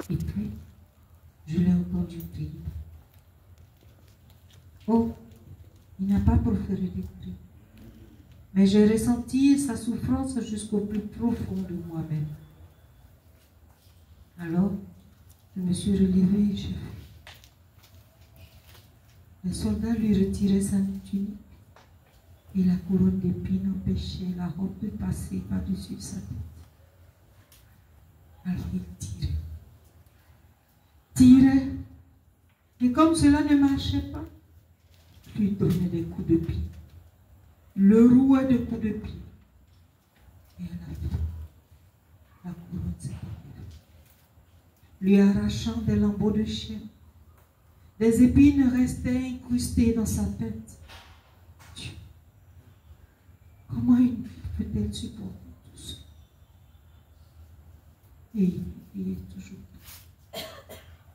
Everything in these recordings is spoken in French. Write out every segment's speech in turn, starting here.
Et puis, je l'ai entendu prier. Oh, il n'a pas proféré des cris. Mais j'ai ressenti sa souffrance jusqu'au plus profond de moi-même. Alors, je me suis relevée et j'ai fait. Le soldat lui retirait sa tunique et la couronne d'épines empêchait la robe de passer par-dessus sa tête. Alors il tirait. Tirait. Et comme cela ne marchait pas, je lui donnais des coups de pied. Le rouait de coups de pied. Et à la fin, la couronne s'est enlevée, lui arrachant des lambeaux de chair. Des épines restaient incrustées dans sa tête. Dieu, comment une fille peut-elle supporter tout ça? Et il priait toujours.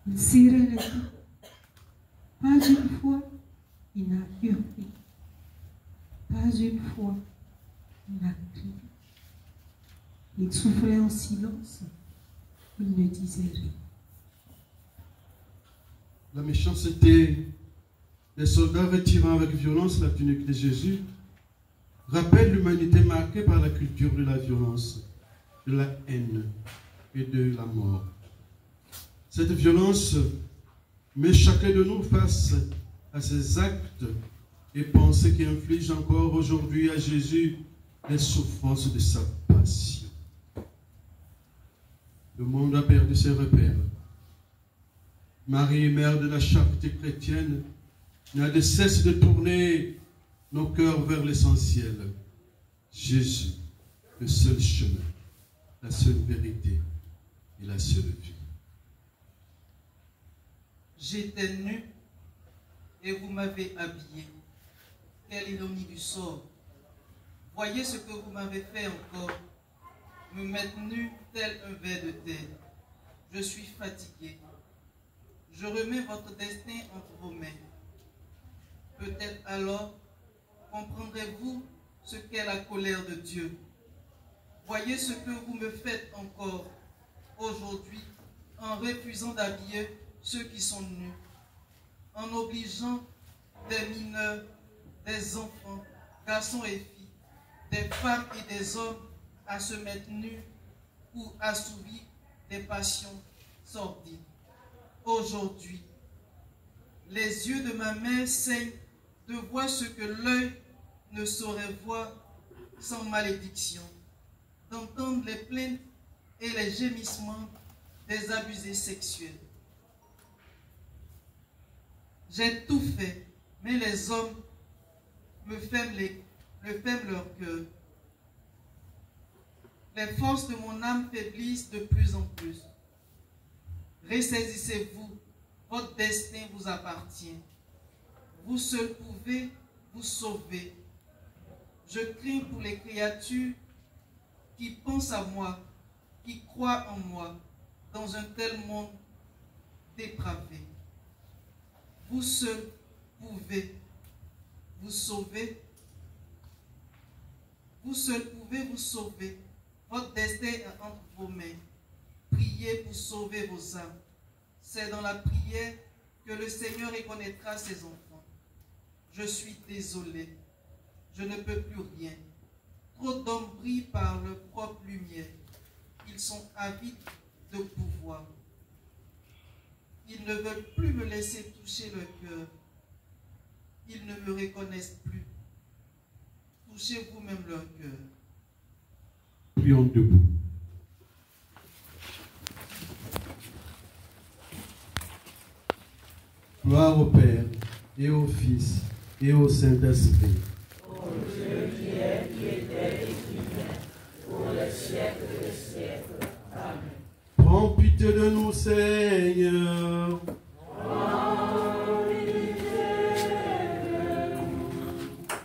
Il serrait les dents. Pas une fois, il n'a hurlé. Pas une fois, il n'a crié. Il souffrait en silence. Il ne disait rien. La méchanceté des soldats retirant avec violence la tunique de Jésus rappelle l'humanité marquée par la culture de la violence, de la haine et de la mort. Cette violence met chacun de nous face à ces actes et pensées qui infligent encore aujourd'hui à Jésus les souffrances de sa passion. Le monde a perdu ses repères. Marie, mère de la charité chrétienne, n'a de cesse de tourner nos cœurs vers l'essentiel. Jésus, le seul chemin, la seule vérité et la seule vie. J'étais nu et vous m'avez habillé. Quelle ironie du sort. Voyez ce que vous m'avez fait encore. Me mettre nu tel un ver de terre. Je suis fatigué. Je remets votre destin entre vos mains. Peut-être alors comprendrez-vous ce qu'est la colère de Dieu. Voyez ce que vous me faites encore aujourd'hui en refusant d'habiller ceux qui sont nus, en obligeant des mineurs, des enfants, garçons et filles, des femmes et des hommes à se mettre nus pour assouvir des passions sordides. Aujourd'hui, les yeux de ma mère saignent de voir ce que l'œil ne saurait voir sans malédiction, d'entendre les plaintes et les gémissements des abusés sexuels. J'ai tout fait, mais les hommes me ferment leur cœur. Les forces de mon âme faiblissent de plus en plus. Ressaisissez-vous, votre destin vous appartient. Vous seul pouvez vous sauver. Je crains pour les créatures qui pensent à moi, qui croient en moi, dans un tel monde dépravé. Vous seul pouvez vous sauver. Vous seul pouvez vous sauver. Votre destin est entre vos mains. Priez pour sauver vos âmes. C'est dans la prière que le Seigneur reconnaîtra ses enfants. Je suis désolé. Je ne peux plus rien. Trop d'hommes brillent par leur propre lumière. Ils sont avides de pouvoir. Ils ne veulent plus me laisser toucher leur cœur. Ils ne me reconnaissent plus. Touchez vous-même leur cœur. Prions debout. Gloire au Père, et au Fils, et au Saint-Esprit. Ô Dieu qui est, qui était et qui vient, pour les siècles des siècles. Amen. Prends pitié de nous, Seigneur.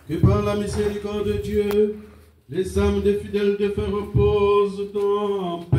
Que par la miséricorde de Dieu, les âmes des fidèles défunts reposent en paix.